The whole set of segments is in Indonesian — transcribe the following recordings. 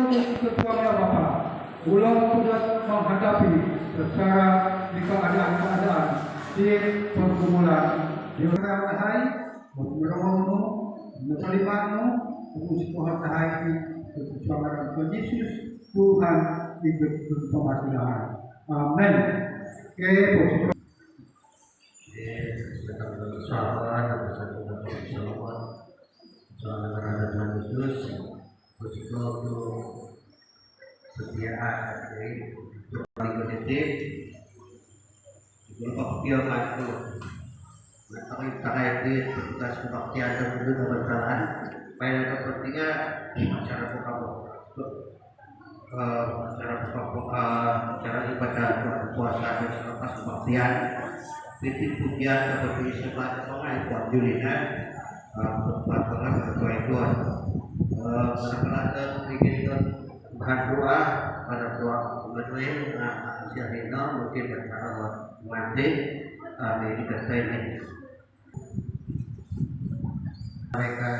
untuk ketuanya Bapa, ulang sudah menghadapi secara di keadaan-keadaan di pergumulan di beberapa hari, beberapa Muslimanu, Tuhan Tahai, ketujuan Tuhan Yesus, Tuhan ikut berpemasilahan. Amin. Oke, terkait tugas kebaktian dan kebersamaan, baik kepentingan acara acara ibadah puasa dan selepas kebaktian, titik pujian seperti sebat songai buat Julina, tempat ketua itu, benar-benar bikin bahan doa pada doa kemudian Syahina mungkin berkata mati di desa ini. Mereka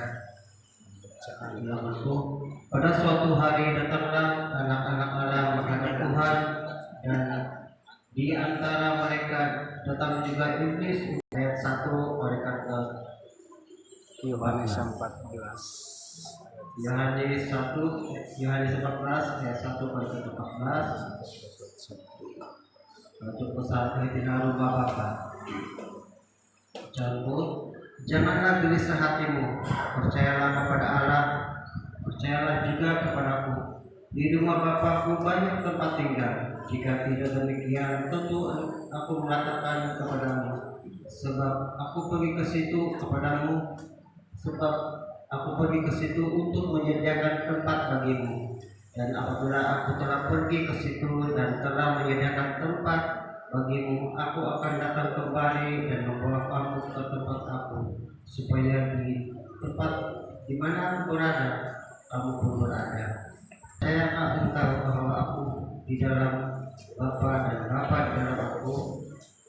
pada suatu hari datanglah anak-anak Allah menghadap Tuhan, dan di antara mereka datang juga iblis. Ayat 1 mereka ke Yohanes 14. Yohanes 14 ayat 1 sampai 14. Untuk pesan kehidupan rumah Bapa. Janganlah gelisah hatimu, percayalah kepada Allah, percayalah juga kepadaku. Di rumah Bapakku banyak tempat tinggal. Jika tidak demikian, tentu aku mengatakan kepadamu, sebab aku pergi ke situ untuk menyediakan tempat bagimu. Dan apabila aku telah pergi ke situ dan telah menyediakan tempat bagimu, aku akan datang kembali dan membawa kamu ke tempat aku, supaya di tempat di mana aku berada, kamu pun berada. Sayakah engkau bahwa aku di dalam Bapa dan Bapa di dalam aku?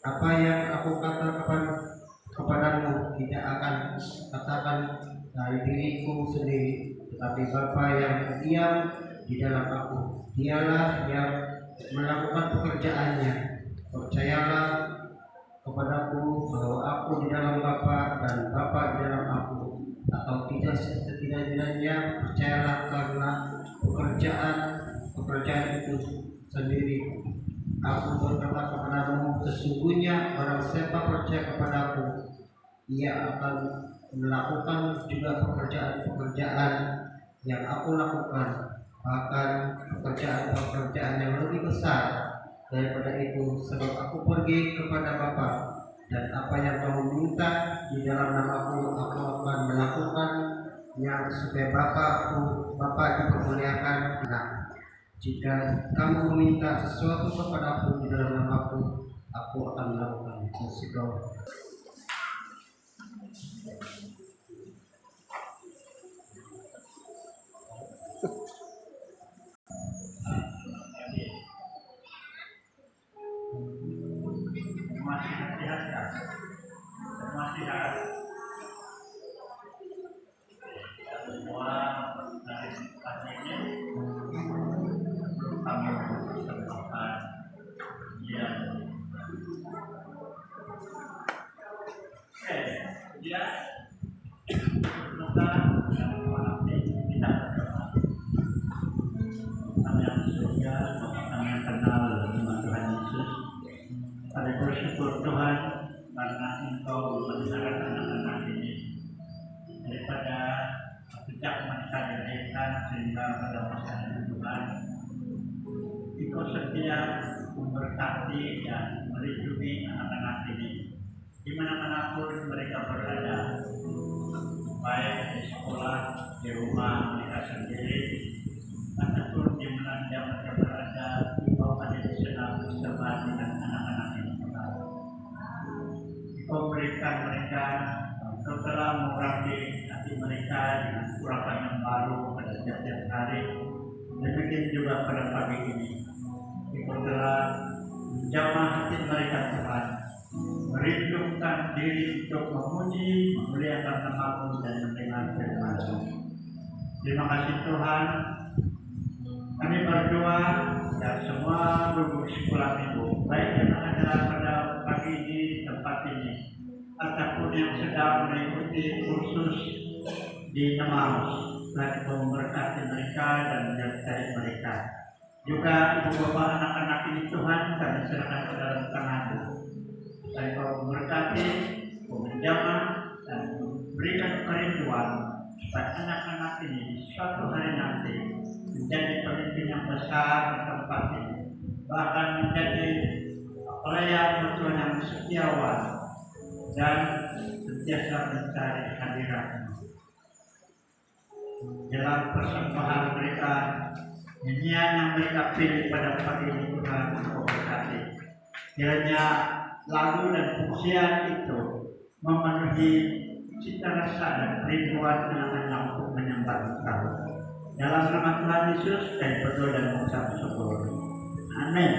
Apa yang aku katakan kepadamu tidak akan katakan dari diriku sendiri, tetapi Bapa yang diam di dalam aku, dialah yang melakukan pekerjaannya. Percayalah kepadaku bahwa aku di dalam Bapa dan Bapa di dalam aku, atau tidak setidak-tidaknya percayalah karena pekerjaan itu sendiri. Aku berkata kepadamu, sesungguhnya barang siapa percaya kepadaku, ia akan melakukan juga pekerjaan-pekerjaan yang aku lakukan, bahkan pekerjaan yang lebih besar daripada itu, sebab aku pergi kepada Bapa, dan apa yang kamu minta di dalam namaku, aku akan melakukannya, supaya Bapa dipermuliakan. Nah, jika kamu meminta sesuatu kepadaku di dalam namaku, aku akan melakukannya. Pada bersyukur Tuhan karena Engkau membesarkan anak-anak ini daripada sejak mereka dilahirkan sehingga pada masa Tuhan, Engkau setia memberkati dan melindungi anak-anak ini dimanapun mereka berada, baik di sekolah, di rumah mereka sendiri, ataupun di mana mereka berada. Engkau ada di sana bersama dengan anak-anak ini. Engkau berikan mereka, Engkau telah mengurapi hati mereka dengan urapan yang baru pada setiap hari. Demikian juga pada pagi ini, Engkau telah menjamah hati mereka Tuhan, merindungkan diri untuk memuji, memuliakan nama-Mu dan mendengar firman-Mu. Terima kasih Tuhan, semua guru sekolah minggu, baik yang ada pada pagi di tempat ini ataupun yang sedang mengikuti kursus di Nemaus. Tuhan memberkati mereka dan menyertai mereka. Juga ibu bapak anak-anak ini Tuhan kami serahkan ke dalam tangan-Mu. Dan Kau memberkati, menjamah dan memberikan kerinduan supaya anak-anak ini di suatu hari nanti menjadi pemimpin yang besar di tempat ini, bahkan menjadi pelayan Tuhan yang setiawan dan sentiasa mencari hadirat-Mu. Dalam persembahan mereka, nyanyian yang mereka pilih pada pagi ini Tuhan Kau berkati. Kiranya lagu dan pujian itu memenuhi cita rasa dan kerinduan anak-anak untuk menyembah Engkau. Dalam nama Tuhan Yesus, kami berdoa dan mengucap syukur. Amin.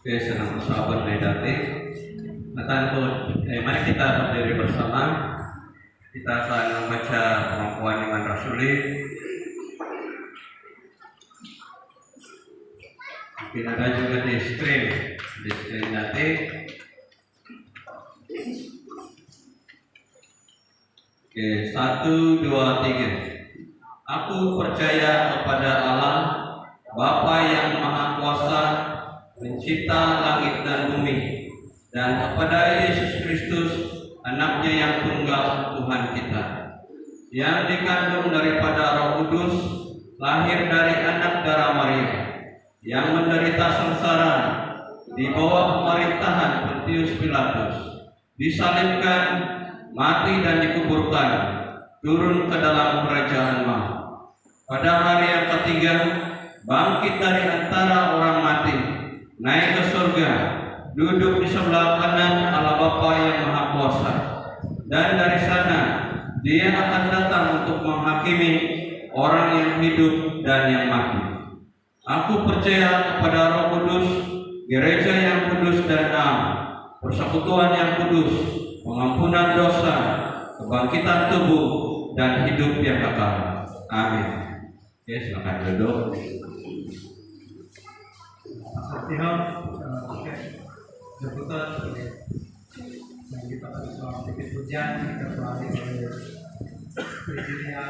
Oke, senang sahabat Medati. Mari kita berdiri bersama. Kita akan membaca pengakuan iman rasuli. Mungkin ada juga di screen nanti. Oke, 1, 2, 3. Aku percaya kepada Allah, Bapa yang Maha Kuasa, Pencipta langit dan bumi, dan kepada Yesus Kristus, Anaknya yang tunggal Tuhan kita, yang dikandung daripada Roh Kudus, lahir dari anak darah Maria, yang menderita sengsara di bawah pemerintahan Pontius Pilatus, disalibkan, mati dan dikuburkan, turun ke dalam kerajaan maut. Pada hari yang ketiga, bangkit dari antara orang mati, naik ke surga, duduk di sebelah kanan Allah Bapa yang Maha Kuasa, dan dari sana Dia akan datang untuk menghakimi orang yang hidup dan yang mati. Aku percaya kepada Roh Kudus, gereja yang kudus dan am, persekutuan yang kudus, pengampunan dosa, kebangkitan tubuh, dan hidup yang kekal. Amin. Oke, silakan duduk. Artinya, oke, jemputan yang kita tadi soal titik hujan, kita selalu oleh Virginia.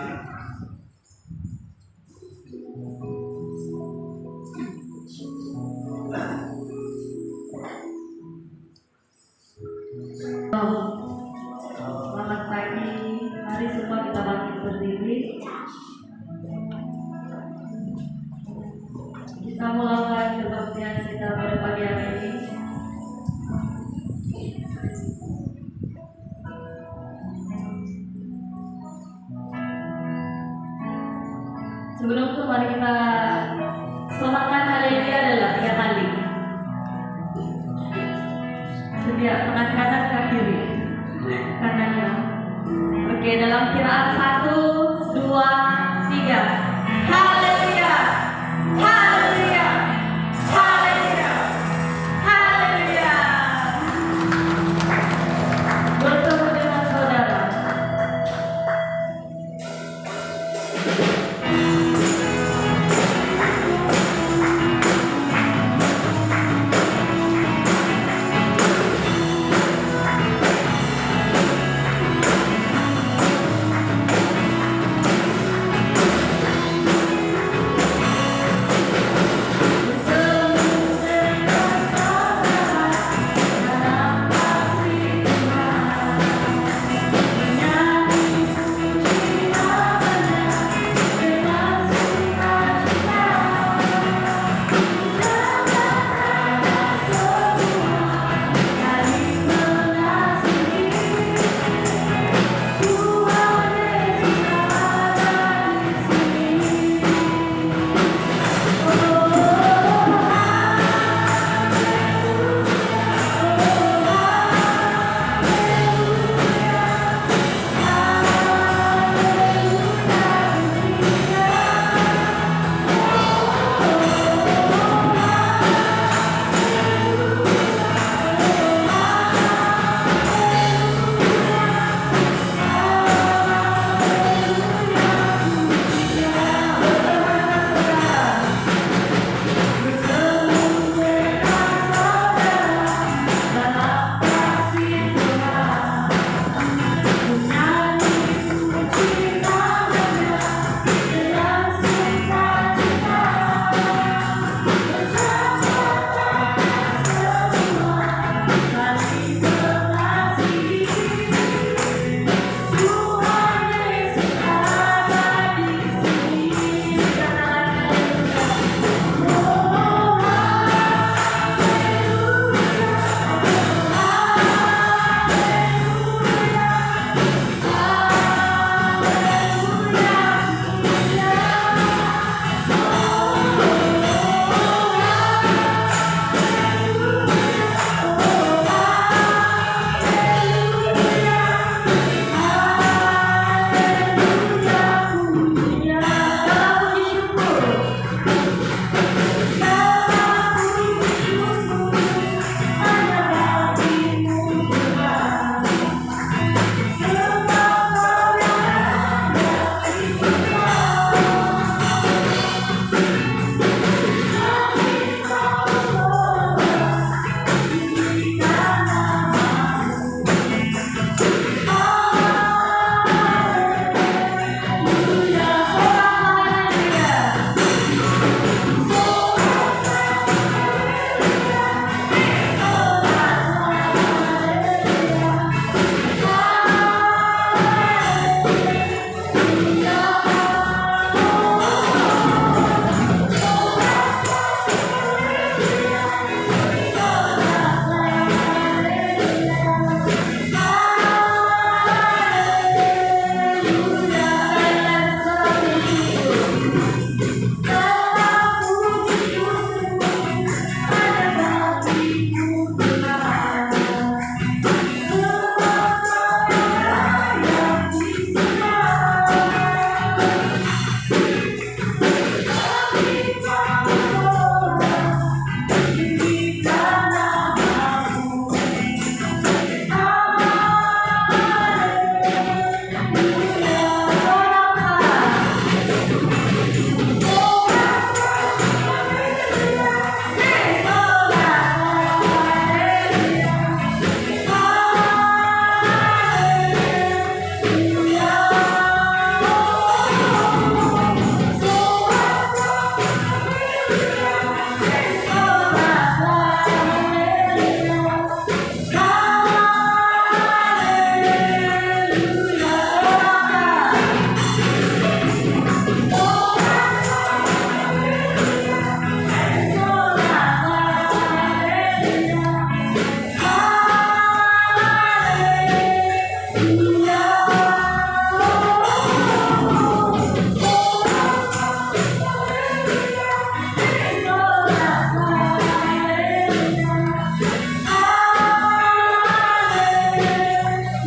Selamat pagi, mari semua kita bangkit berdiri. Kita mulai kebaktian kita pada pagi hari ini. Sebelum itu mari kita solatkan haleluya adalah 3 kali. Setiap tangan kanan ke kiri, kanannya. Oke, dalam kiraan 1, 2, 3. Haleluya, haleluya, haleluya, haleluya. Bertemu dengan saudara.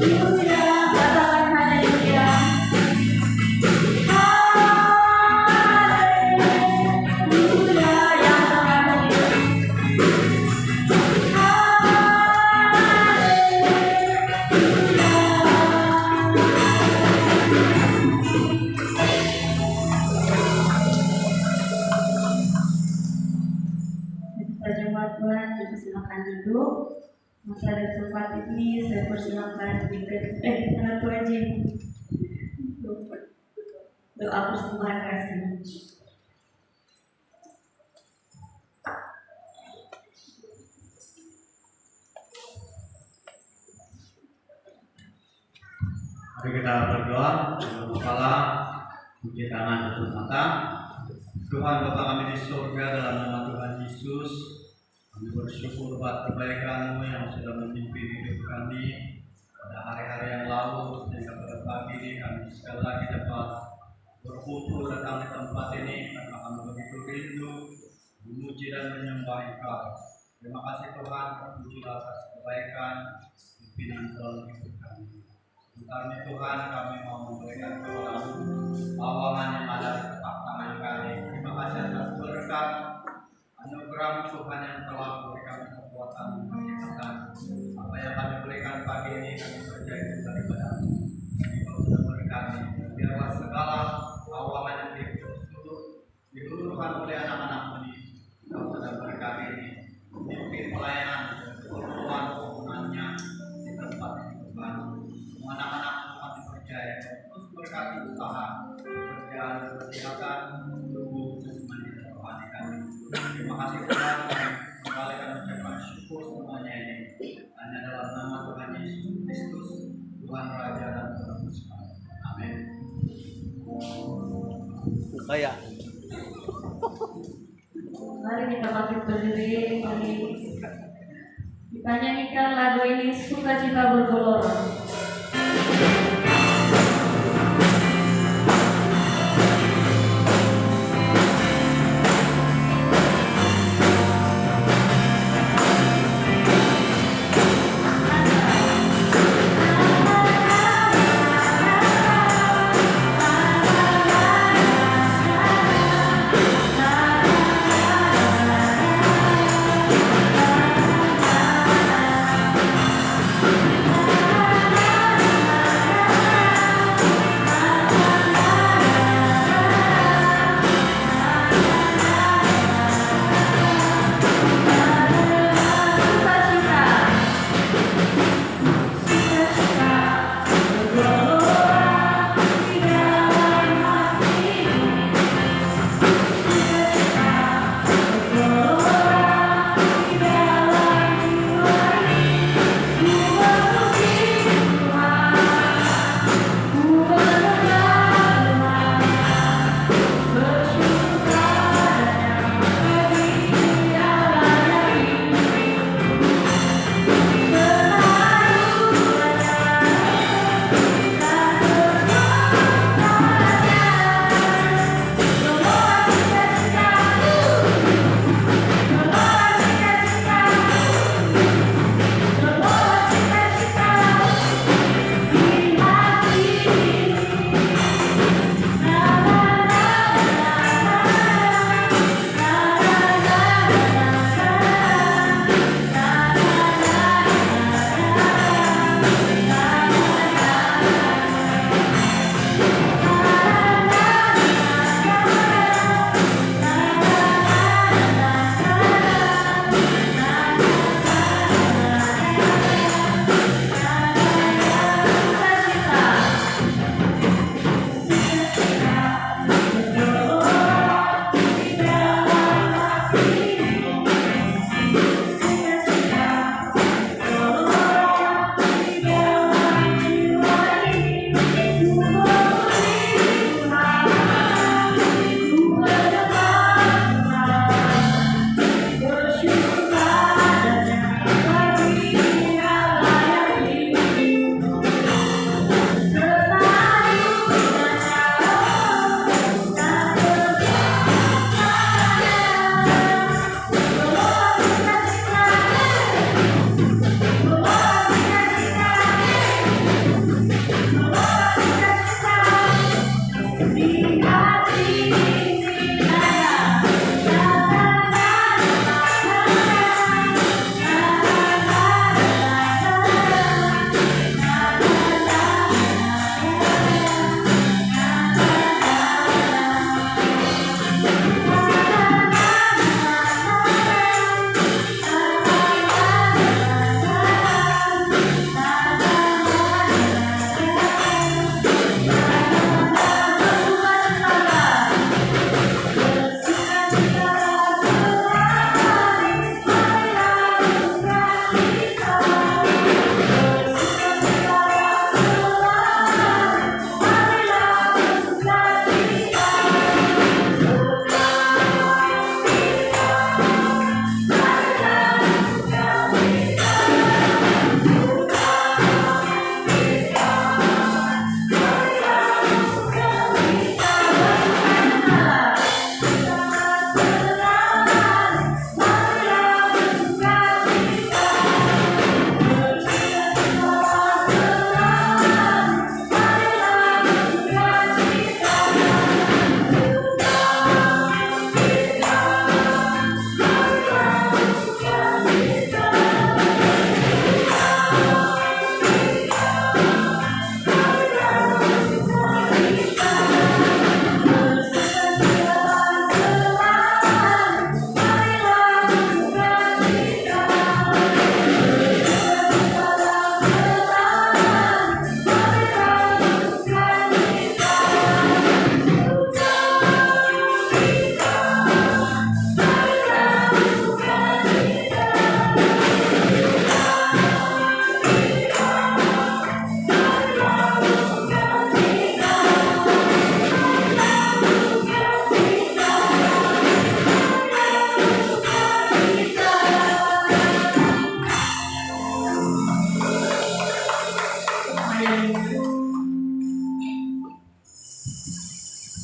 Katakan haleluya. Haleluya. Yang terakhir. Kita jemaat Tuhan, kita silakan duduk. Masa dan tempat ini saya persilakan dengan Tuhan Jim. Doa persembahan kasih. Mari kita berdoa, tutup kepala, cuci tangan, tutup mata. Tuhan Bapa kami di surga, dalam nama Tuhan Yesus, kami bersyukur buat kebaikan-Mu yang sudah memimpin hidup kami pada hari-hari yang lalu, sehingga pada pagi ini kami sekali lagi dapat berkumpul datang di tempat ini karena kami begitu rindu memuji dan menyembah Engkau. Terima kasih Tuhan, terpujilah atas kebaikan pimpinan dalam hidup kami. Sebentar ini Tuhan, kami mau memberikan kepadamu bawangan yang ada di tepat tangan kami. Terima kasih atas berkat anugerah Tuhan yang telah memberikan kekuatan kesehatan. Apa yang kami berikan pagi ini kami percaya itu daripada-Mu. Engkau sudah berkati. Biarlah segala bawangan yang diluluhkan oleh anak-anak-Mu ini, Engkau sudah berkati ini. Memimpin pelayanan keperluan penggunaannya di tempat ini Tuhan. Semua anak-anak Tuhan dipercaya terus berkati usaha, pekerjaan, kesehatan, tubuh, jasmani dan rohani kami. Terima kasih Tuhan, kami kembali akan mengucapkan syukur semuanya ini hanya dalam nama Tuhan Yesus Kristus, Tuhan Raja dan Penebus kami. Amin. Kayak Mari kita bangkit berdiri, mari kita nyanyikan lagu ini, Sukacita Bergelora. Haleluya.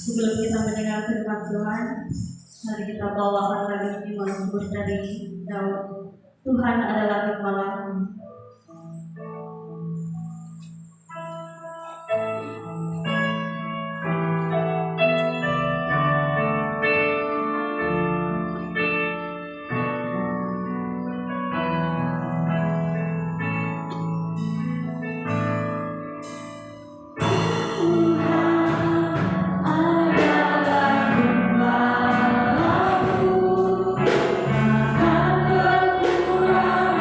Sebelum kita mendengar firman Tuhan, mari kita bawakan lagi mazmur dari Daud. Tuhan adalah gembalaku. Adalah gembalaku, akan berkurang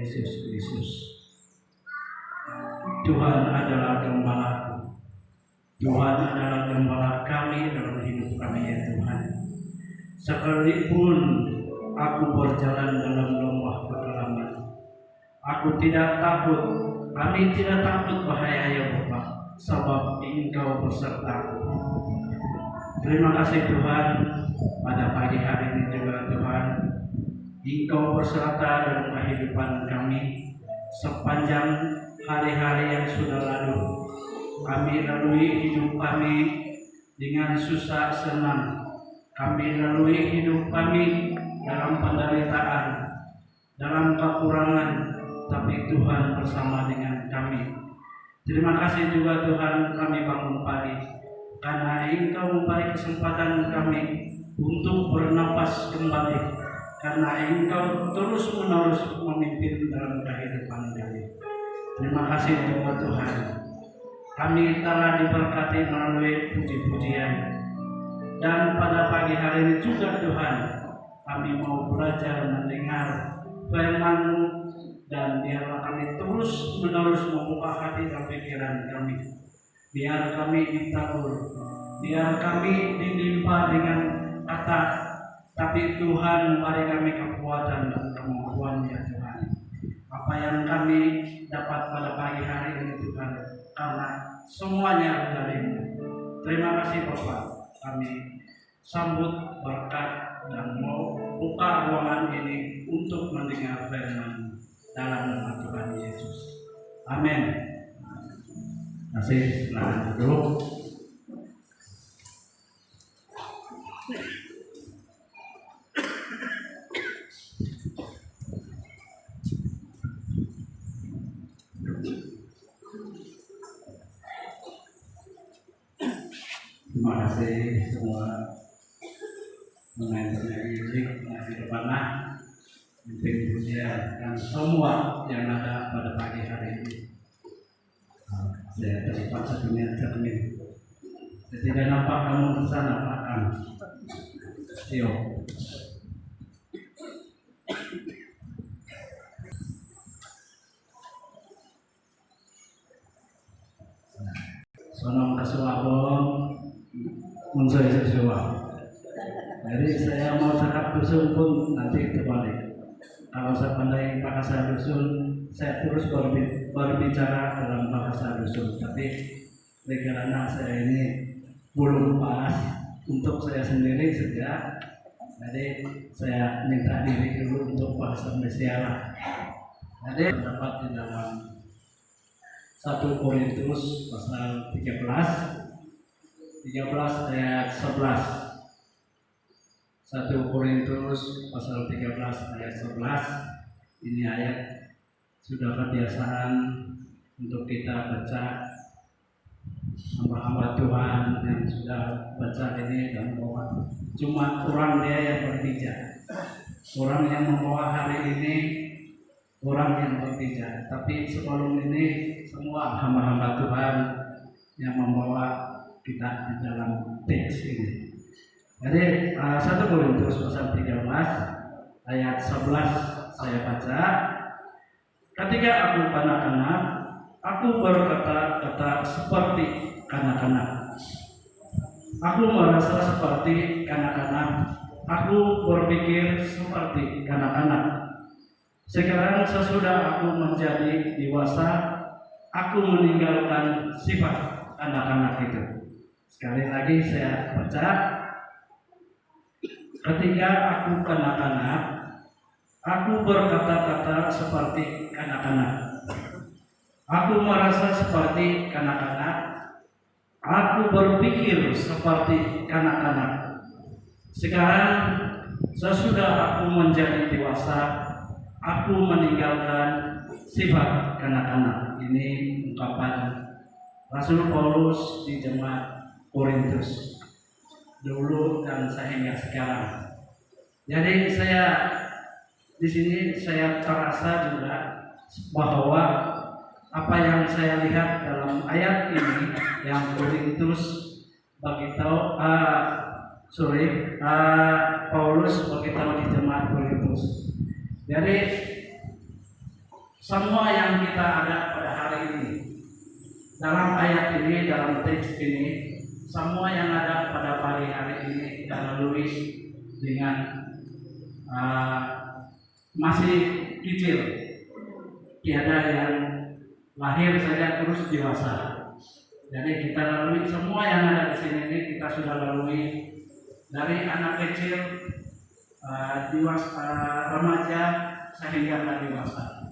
Yesus Kristus. Tuhan adalah gembalaku. Tuhan adalah gembala kami dalam hidup kami ya Tuhan. Sekalipun aku berjalan dalam lembah kekelaman, aku tidak takut. Kami tidak takut bahaya ya Bapa, sebab Engkau besertaku. Terima kasih Tuhan, pada pagi hari ini juga Tuhan, Engkau berserta dalam kehidupan kami sepanjang hari-hari yang sudah lalu. Kami lalui hidup kami dengan susah senang. Kami lalui hidup kami dalam penderitaan, dalam kekurangan, tapi Tuhan bersama dengan kami. Terima kasih juga Tuhan, kami bangun pagi karena Engkau memberi kesempatan kami untuk bernapas kembali, karena Engkau terus-menerus memimpin dalam kehidupan kami. Terima kasih juga Tuhan, kami telah diberkati melalui puji-pujian. Dan pada pagi hari ini juga Tuhan, kami mau belajar mendengar firman-Mu, dan biarlah kami terus-menerus membuka hati dan pikiran kami. Biar kami ditabur, biar kami dilimpa dengan kata, tapi Tuhan beri kami kekuatan dan kemampuan ya Tuhan. Apa yang kami dapat pada pagi hari ini Tuhan, karena semuanya dari-Mu. Terima kasih Bapak. Kami sambut berkat dan mau buka ruangan ini untuk mendengar firman dalam nama Tuhan Yesus. Amin. Terima kasih. Silakan duduk. Terima kasih semua penyanyi musik yang di depannya, pimpin pujian dan semua yang ada pada pagi hari ini. Saya terlibat cermin. Saya tidak nampak kamu ke sana, Pak Kang. Yo. Sonom kesuwabon unsur sesuatu. Jadi saya mau cakap dusun pun nanti terbalik. Kalau saya pandai bahasa dusun, saya terus berbicara dalam bahasa dusun. Tapi karena saya ini belum pas untuk saya sendiri saja, jadi saya minta diri dulu untuk bahasa Indonesia. Jadi terdapat di dalam 1 Korintus pasal 13 ayat 11. 1 Korintus pasal 13 ayat 11. Ini ayat sudah kebiasaan untuk kita baca. Hamba-hamba Tuhan yang sudah baca ini dan bawa, cuma orang dia yang berbijak. Orang yang membawa hari ini orang yang berbijak. Tapi sebelum ini semua hamba-hamba Tuhan yang membawa kita di dalam teks ini. Jadi 1 Korintus pasal 13 ayat 11 saya baca. Ketika aku kanak-kanak, aku berkata-kata seperti kanak-kanak. Aku merasa seperti kanak-kanak. Aku berpikir seperti kanak-kanak. Sekarang sesudah aku menjadi dewasa, aku meninggalkan sifat anak-anak itu. Sekali lagi saya baca. Ketika aku kanak-kanak, aku berkata-kata seperti kanak-kanak. Aku merasa seperti kanak-kanak. Aku berpikir seperti kanak-kanak. Sekarang sesudah aku menjadi dewasa, aku meninggalkan sifat kanak-kanak. Ini ungkapan Rasul Paulus di jemaat Korintus dulu dan sehingga sekarang. Jadi saya di sini saya terasa juga bahwa apa yang saya lihat dalam ayat ini yang Korintus beritahu Paulus beritahu di jemaat Korintus. Jadi semua yang kita ada pada hari ini. Dalam ayat ini, dalam teks ini, semua yang ada pada hari ini kita lalui dengan masih kecil. Tiada yang lahir saja terus dewasa. Jadi kita lalui semua yang ada di sini ini, kita sudah lalui dari anak kecil, dewasa, remaja sehingga dewasa.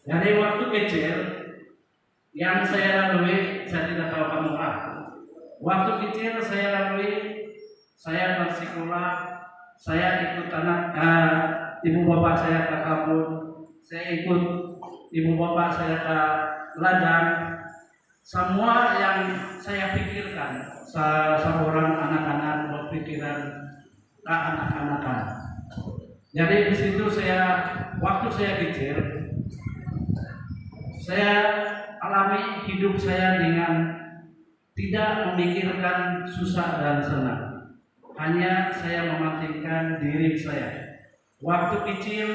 Jadi waktu kecil yang saya lalui, saya tidak tahu kamu waktu kecil saya lalui, saya bersekolah, saya ikut ibu bapak saya ke kebun, saya ikut ibu bapak saya ke ladang. Semua yang saya pikirkan, seorang anak-anak berpikiran ke anak-anakan. Jadi di situ waktu saya kecil, saya alami hidup saya dengan tidak memikirkan susah dan senang. Hanya saya mementingkan diri saya. Waktu kecil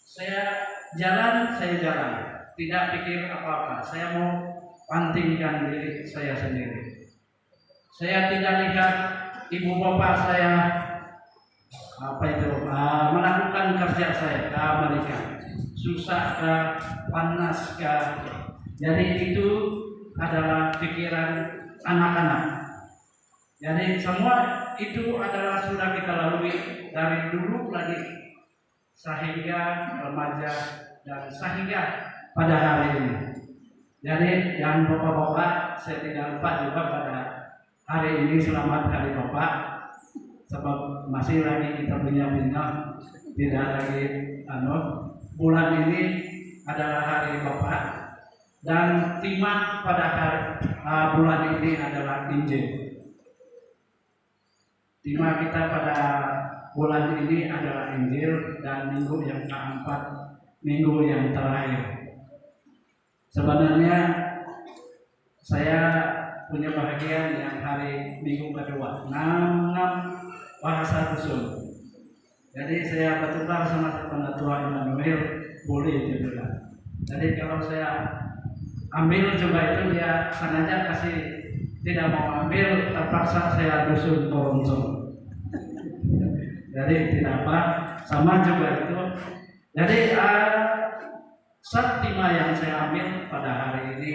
saya jalan. Tidak pikir apa-apa. Saya mau pentingkan diri saya sendiri. Saya tidak lihat ibu bapak saya melakukan kerja saya ke Amerika. Susah ke, panas ke. Jadi itu adalah pikiran anak-anak. Jadi semua itu adalah sudah kita lalui dari dulu lagi sehingga remaja dan sehingga pada hari ini. Jadi yang bapak-bapak, saya tidak lupa juga pada hari ini selamat hari bapak, sebab masih lagi kita punya tidak lagi bulan ini adalah hari bapak, dan tema pada bulan ini adalah Injil. Tema kita pada bulan ini adalah Injil, dan minggu yang keempat, minggu yang terakhir. Sebenarnya saya punya bahagian yang hari minggu kedua, 6 bahasa dusun. Jadi saya bertukar sama Pendatua Immanuel, boleh juga. Jadi kalau saya ambil juga itu, dia sengaja kasih tidak mau ambil, terpaksa saya dusun Toronto. Jadi tidak apa, sama juga itu. Jadi tema yang saya ambil pada hari ini,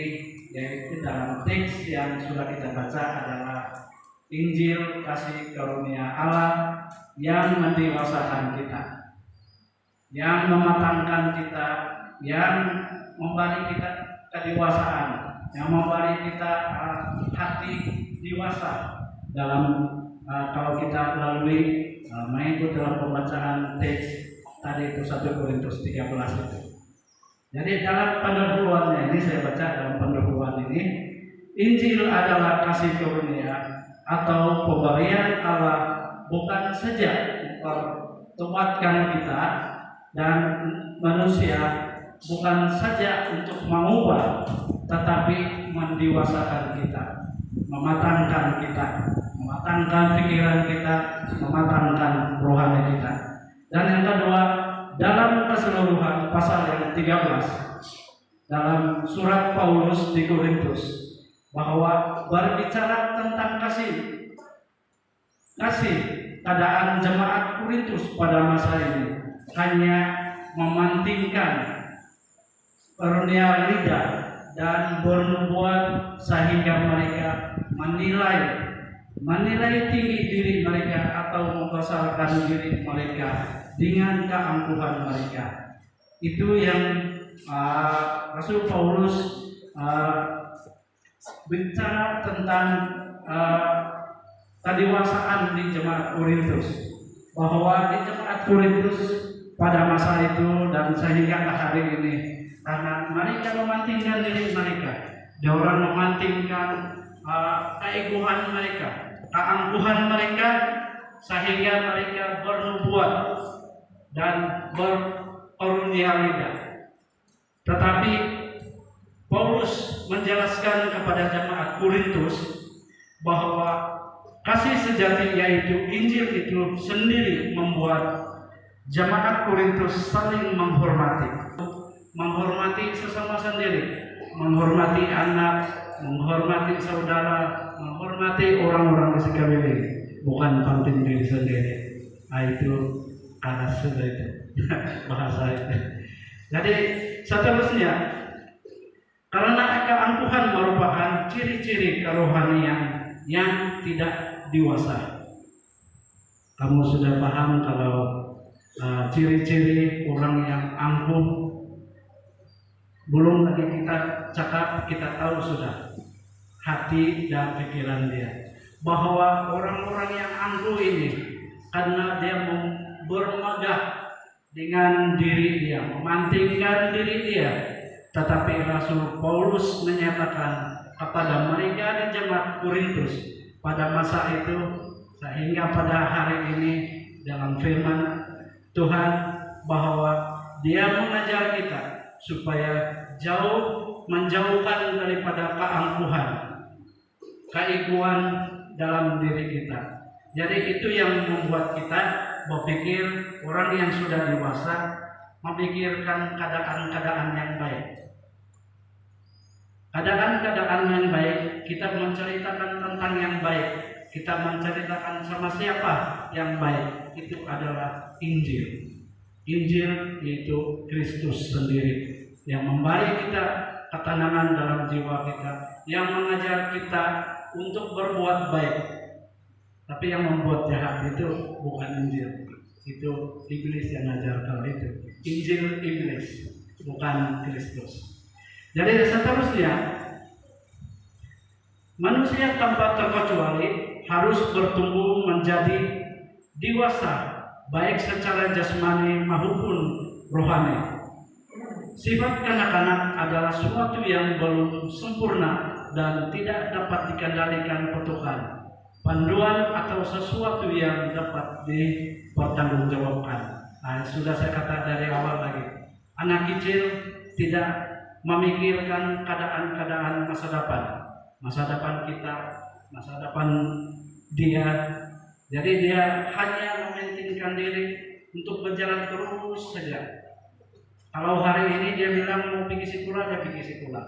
yaitu dalam teks yang sudah kita baca adalah Injil kasih karunia Allah yang mendewasakan kita, yang mematangkan kita, yang memberi kita kedewasaan, yang memberi kita hati dewasa dalam kalau kita lalui mengikut dalam pembacaan teks tadi itu 1 Korintus 13 itu. Jadi dalam pendahuluannya ini, saya baca dalam pendahuluan ini, Injil adalah kasih karunia atau pemberian Allah, bukan saja mempertobatkan kita dan manusia, bukan saja untuk mengubah, tetapi mendewasakan kita, mematangkan kita, mematangkan pikiran kita, mematangkan rohani kita. Dan yang kedua, dalam keseluruhan pasal yang 13 dalam surat Paulus di Korintus, bahwa berbicara tentang kasih keadaan jemaat Korintus pada masa ini hanya mementingkan karunia lidah dan bernubuat, sehingga mereka menilai tinggi diri mereka atau membesarkan diri mereka dengan keangkuhan mereka. Itu yang Rasul Paulus bicara tentang kedewasaan di jemaat Korintus, bahwa di jemaat Korintus pada masa itu dan sehingga hari ini, karena mereka mementingkan diri mereka, orang mementingkan keegoan mereka, keangkuhan mereka, sehingga mereka bernubuat dan berkarunia lidah. Tetapi Paulus menjelaskan kepada jemaat Korintus bahwa kasih sejati, yaitu Injil itu sendiri, membuat jemaat Korintus saling menghormati menghormati anak, menghormati saudara, menghormati orang-orang di sekeliling, bukan penting diri sendiri. Nah, itu karena sudah itu bahasa itu. Jadi seterusnya, karena keangkuhan merupakan ciri-ciri kerohanian yang tidak dewasa. Kamu sudah paham kalau ciri-ciri orang yang angkuh, belum lagi kita cakap, kita tahu sudah hati dan pikiran dia, bahwa orang-orang yang angkuh ini karena dia bermegah dengan diri dia, memantingkan diri dia. Tetapi Rasul Paulus menyatakan kepada mereka di jemaat Korintus pada masa itu, sehingga pada hari ini dalam firman Tuhan, bahwa dia mengajar kita supaya menjauhkan daripada keangkuhan, keegoan dalam diri kita. Jadi itu yang membuat kita berpikir, orang yang sudah dewasa memikirkan keadaan-keadaan yang baik. Keadaan-keadaan yang baik, kita menceritakan tentang yang baik, kita menceritakan sama siapa yang baik, itu adalah Injil. Injil yaitu Kristus sendiri yang memberi kita ketenangan dalam jiwa kita, yang mengajar kita untuk berbuat baik. Tapi yang membuat jahat itu bukan Injil, itu iblis yang ajarkan itu. Injil iblis, bukan Kristus. Jadi seterusnya, manusia tanpa terkecuali harus bertumbuh menjadi dewasa, baik secara jasmani maupun rohani. Sifat kanak-kanak adalah sesuatu yang belum sempurna dan tidak dapat dikendalikan petukan, panduan atau sesuatu yang dapat dipertanggungjawabkan. Nah, sudah saya kata dari awal lagi, anak kecil tidak memikirkan keadaan-keadaan masa depan kita, masa depan dia. Jadi dia hanya mementingkan diri untuk berjalan terus saja. Kalau hari ini dia bilang mau pergi sekolah, dia pergi sekolah.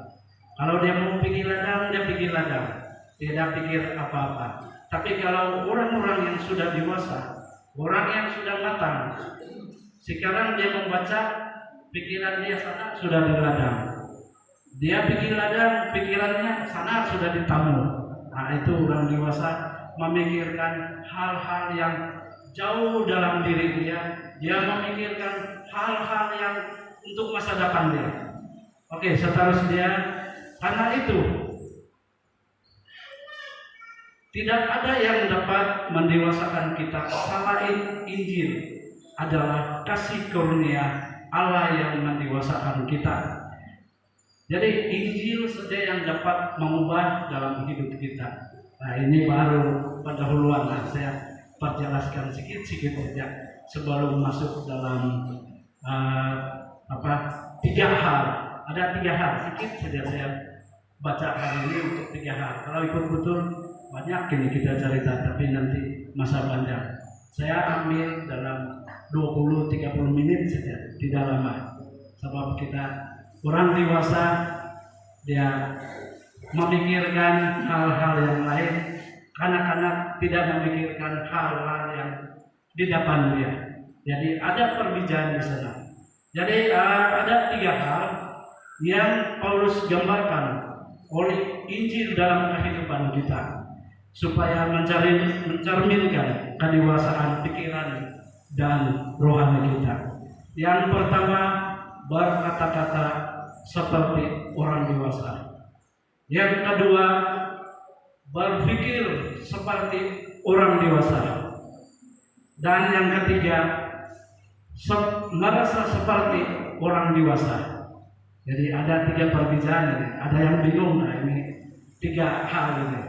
Kalau dia mau pergi ladang, dia pergi ladang. Tidak pikir apa-apa. Tapi kalau orang-orang yang sudah dewasa, orang yang sudah matang, sekarang dia membaca, pikiran dia sana sudah di ladang. Dia pergi ladang, pikirannya sana sudah di tamu. Nah, itu orang dewasa memikirkan hal-hal yang jauh dalam diri dia. Dia memikirkan hal-hal yang untuk masa depan dia. Oke, seterusnya, karena itu tidak ada yang dapat mendewasakan kita selain Injil adalah kasih karunia Allah yang mendewasakan kita. Jadi Injil saja yang dapat mengubah dalam hidup kita. Nah, ini baru pendahuluan, saya perjelaskan sedikit saja sebelum masuk dalam tiga hal. Ada 3 hal, sedikit saja saya baca hari ini untuk 3 hal. Kalau ikut betul banyak ini kita cerita, tapi nanti masa panjang. Saya ambil dalam 20-30 menit saja, tidak lama. Sebab kita orang dewasa, dia memikirkan hal-hal yang lain. Kanak-kanak tidak memikirkan hal-hal yang di depan dia. Jadi ada perbedaan di sana. Jadi ada 3 hal yang Paulus gambarkan oleh Injil dalam kehidupan kita, supaya mencerminkan kedewasaan pikiran dan rohani kita. Yang pertama, berkata-kata seperti orang dewasa. Yang kedua, berpikir seperti orang dewasa. Dan yang ketiga, merasa seperti orang dewasa. Jadi ada 3 perbedaan ini. Ada yang bingung, nah ini 3 hal ini.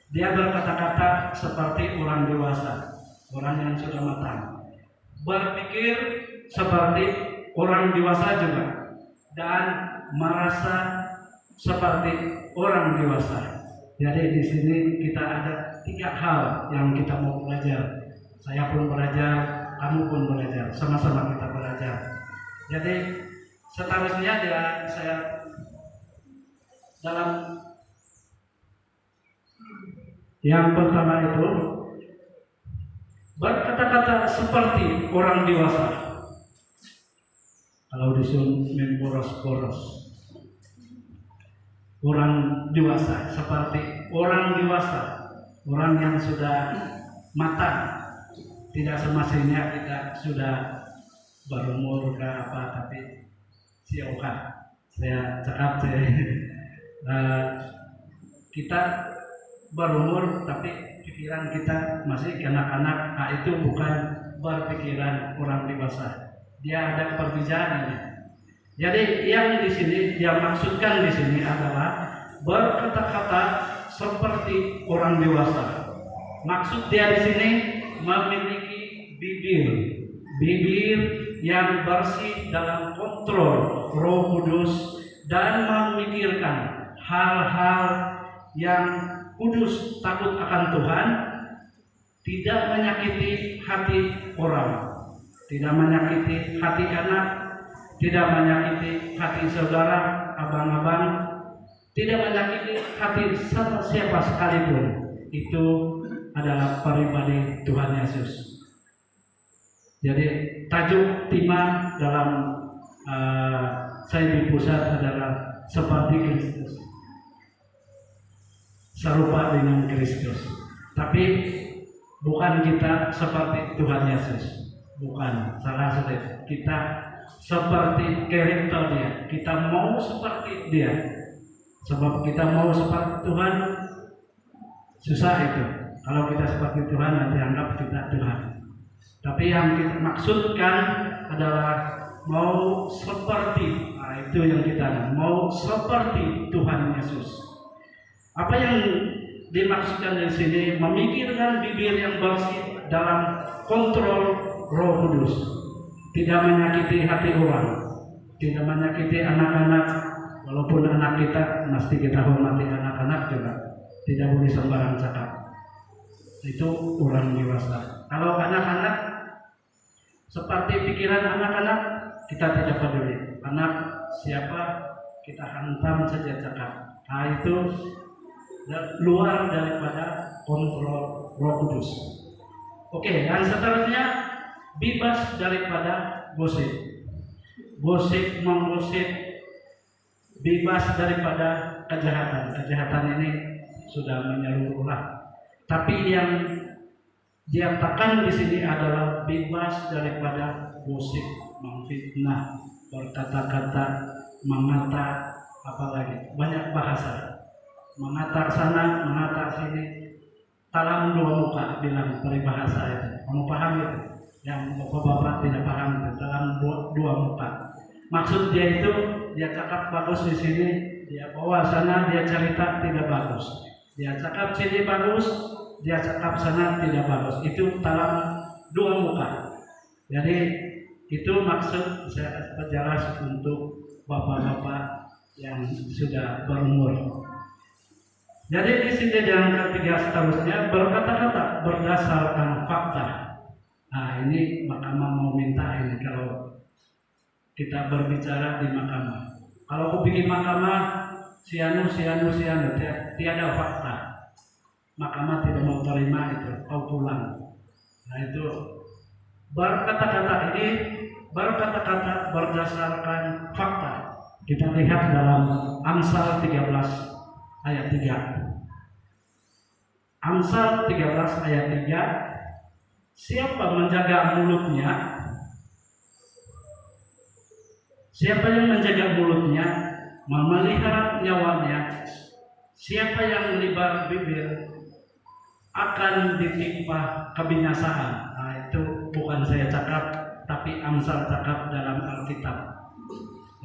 Dia berkata-kata seperti orang dewasa, orang yang sudah matang. Berpikir seperti orang dewasa juga, dan merasa seperti orang dewasa. Jadi di sini kita ada 3 hal yang kita mau belajar. Saya pun belajar, kamu pun belajar, sama-sama kita belajar. Jadi seterusnya saya dalam yang pertama itu berkata-kata seperti orang dewasa. Kalau disuruh memboros-boros, orang dewasa, seperti orang dewasa, orang yang sudah matang, tidak semestinya kita sudah berumur ke apa, tapi siapa saya cakap kita berumur tapi pikiran kita masih kanak-kanak. Nah, itu bukan berpikiran orang dewasa. Dia ada perbedaannya. Jadi yang di sini dia maksudkan di sini adalah berkata-kata seperti orang dewasa. Maksud dia di sini memiliki bibir yang bersih dalam kontrol Roh Kudus dan memikirkan hal-hal yang kudus, takut akan Tuhan, tidak menyakiti hati orang, tidak menyakiti hati anak, tidak menyakiti hati saudara, abang-abang, tidak menyakiti hati siapa sekalipun. Itu adalah pribadi Tuhan Yesus. Jadi tajuk tema dalam saya di pusat adalah seperti Kristus, serupa dengan Kristus. Tapi bukan kita seperti Tuhan Yesus, bukan, salah satu. Kita seperti karakter dia, kita mau seperti dia. Sebab kita mau seperti Tuhan susah itu. Kalau kita seperti Tuhan nanti anggap kita Tuhan. Tapi yang kita maksudkan adalah mau seperti, nah itu yang kita mau seperti Tuhan Yesus. Apa yang dimaksudkan di sini? Memikirkan bibir yang bersih dalam kontrol Roh Kudus, tidak menyakiti hati orang, tidak menyakiti anak-anak. Walaupun anak kita, mesti kita hormati anak-anak juga, tidak boleh sembarang cakap. Itu orang dewasa. Kalau anak-anak seperti pikiran anak-anak, kita tidak peduli. Anak siapa kita hantam saja cakap. Nah itu luar daripada kontrol Roh Kudus. Oke, dan seterusnya bebas daripada gosip. Gosip menggosip, bebas daripada kejahatan. Kejahatan ini sudah menyeluruh. Tapi yang dia tekan di sini adalah bebas daripada gosip, memfitnah, berkata-kata, mengata, apalagi banyak bahasa, mengata sana, mengata sini, dalam dua muka bilang peribahasa itu. Kamu paham itu? Yang bapak-bapak tidak paham itu, dalam dua muka. Maksud dia itu dia cakap bagus di sini, dia bawa sana, dia cerita tidak bagus. Dia cakap sini bagus, dia cakap sana tidak bagus. Itu dalam dua muka. Jadi itu maksud saya perjelas untuk bapak-bapak yang sudah berumur. Jadi di sini yang ketiga seterusnya berkata-kata berdasarkan fakta. Nah ini mahkamah mau minta ini kalau kita berbicara di mahkamah. Kalau aku bikin mahkamah sianu tiada fakta, mahkamah tidak mau terima itu, kau pulang. Nah itu berkata-kata ini berkata-kata berdasarkan fakta. Kita lihat dalam Amsal 13 ayat 3. Amsal 13 ayat 3. Siapa menjaga mulutnya? Siapa yang menjaga mulutnya, memelihara nyawanya, siapa yang melibar bibir akan ditimpa kebinasaan. Nah, itu bukan saya cakap, tapi Amsal cakap dalam Alkitab.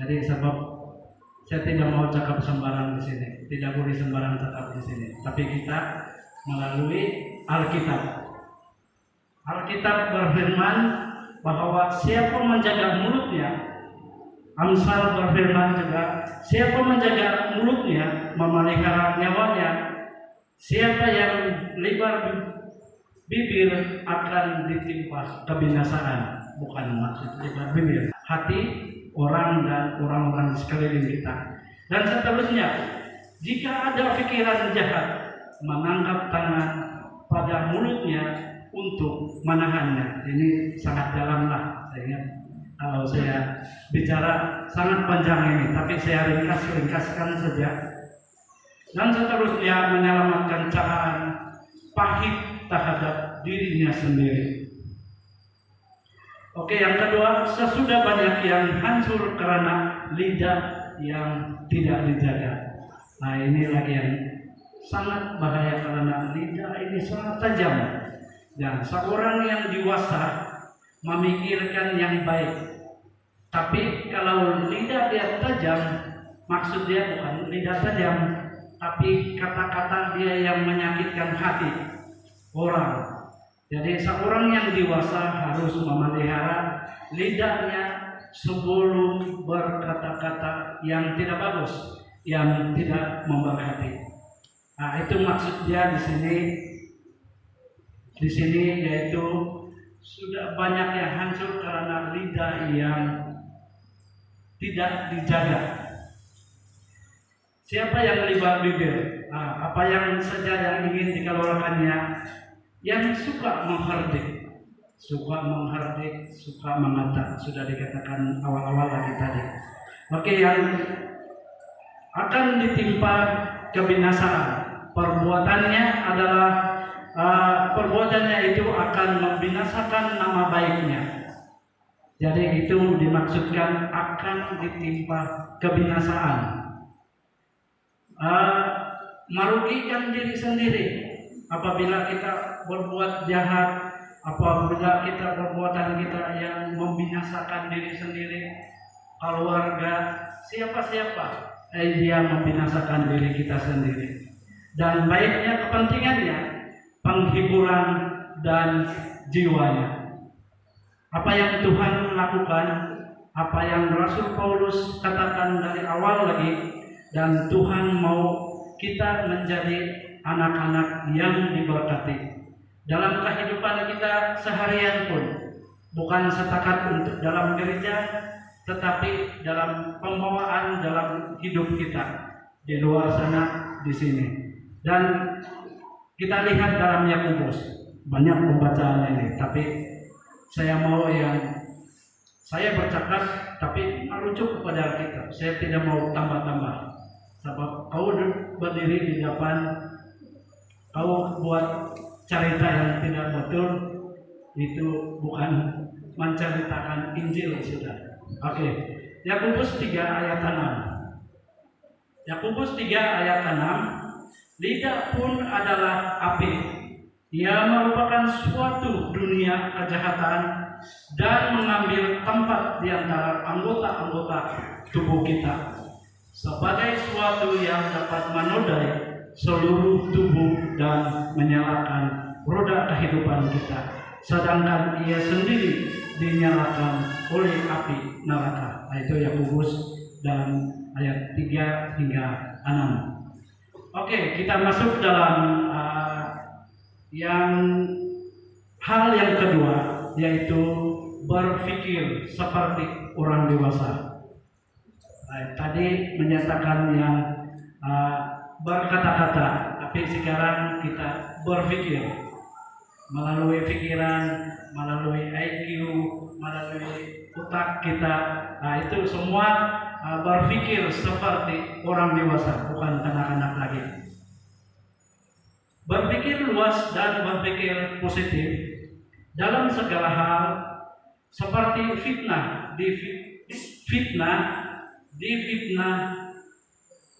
Jadi sebab saya tidak mau cakap sembarang di sini, tidak boleh sembarang cakap di sini. Tapi kita melalui Alkitab. Alkitab berfirman bahwa siapa menjaga mulutnya, Amsal berfirman juga, siapa menjaga mulutnya, memelihara nyawanya, siapa yang lebar bibir akan ditimpa kebinasaan. Bukan maksud lebar bibir, hati orang dan orang-orang di sekeliling kita. Dan seterusnya, Jika ada pikiran jahat, menangkap tangan pada mulutnya untuk menahannya. Ini sangat dalam lah, saya ingat. Kalau saya bicara sangat panjang ini, tapi saya ringkaskan saja. Dan seterusnya menyelamatkan cakaran pahit terhadap dirinya sendiri. Oke, yang kedua, sesudah banyak yang hancur karena lidah yang tidak dijaga. Nah, ini lagi yang sangat bahaya karena lidah ini sangat tajam. Dan seorang yang dewasa memikirkan yang baik. Tapi kalau lidah dia tajam, maksud dia bukan lidah tajam, tapi kata-kata dia yang menyakitkan hati orang. Jadi seorang yang dewasa harus memelihara lidahnya sebelum berkata-kata yang tidak bagus, yang tidak memberkati. Nah, itu maksud dia di sini yaitu sudah banyak yang hancur karena lidah yang tidak dijaga. Siapa yang libat bibir? Nah, apa yang saja yang ingin dikeluarkannya, yang suka menghardik, suka mengata, sudah dikatakan awal-awal lagi tadi. Oke, yang akan ditimpa kebinasaan. Perbuatannya adalah perbuatannya itu akan membinasakan nama baiknya. Jadi itu dimaksudkan akan ditimpa kebinasaan. Merugikan diri sendiri apabila kita berbuat jahat, apabila kita perbuatan kita yang membinasakan diri sendiri, keluarga, siapa-siapa, dia membinasakan diri kita sendiri. Dan baiknya kepentingannya penghiburan dan jiwanya. Apa yang Tuhan lakukan, apa yang Rasul Paulus katakan dari awal lagi, dan Tuhan mau kita menjadi anak-anak yang diberkati dalam kehidupan kita seharian pun, bukan setakat untuk dalam gereja, tetapi dalam pembawaan dalam hidup kita di luar sana, di sini. Dan kita lihat dalam Yakobus, banyak pembacaan ini, tapi saya mau yang saya bercakap tapi merujuk kepada kita. Saya tidak mau tambah-tambah. Sebab kau berdiri di depan, kau buat cerita yang tidak betul, itu bukan menceritakan Injil, sudah. Oke. Yakobus 3 ayat 6. Yakobus 3 ayat 6. Lidah pun adalah api. Ia merupakan suatu dunia kejahatan dan mengambil tempat di antara anggota-anggota tubuh kita sebagai suatu yang dapat menodai seluruh tubuh dan menyalakan roda kehidupan kita, sedangkan ia sendiri dinyalakan oleh api neraka. Itu Yakobus dan ayat 3 hingga 6. Oke, kita masuk dalam hal yang kedua, yaitu berpikir seperti orang dewasa. Tadi menyatakan yang berkata-kata, tapi sekarang kita berpikir melalui pikiran, melalui IQ, melalui otak kita. Nah, itu semua berpikir seperti orang dewasa, bukan anak-anak lagi. Berpikir luas dan berpikir positif dalam segala hal, seperti fitnah, difitnah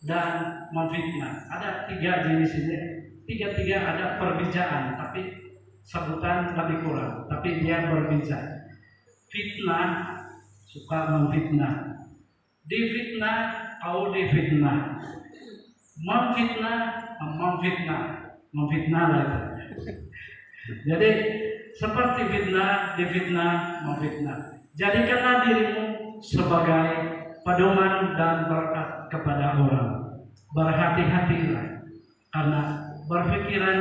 dan memfitnah. Ada 3 jenis ini. 3 ada perbedaan, tapi sebutan lebih kurang, tapi dia berbeda. Fitnah, suka memfitnah. Difitnah, kau difitnah. Memfitnah lagi. Jadi seperti fitnah, difitnah, memfitnah. Jadikanlah dirimu sebagai pedoman dan berkat kepada orang. Berhati-hatilah, karena berpikiran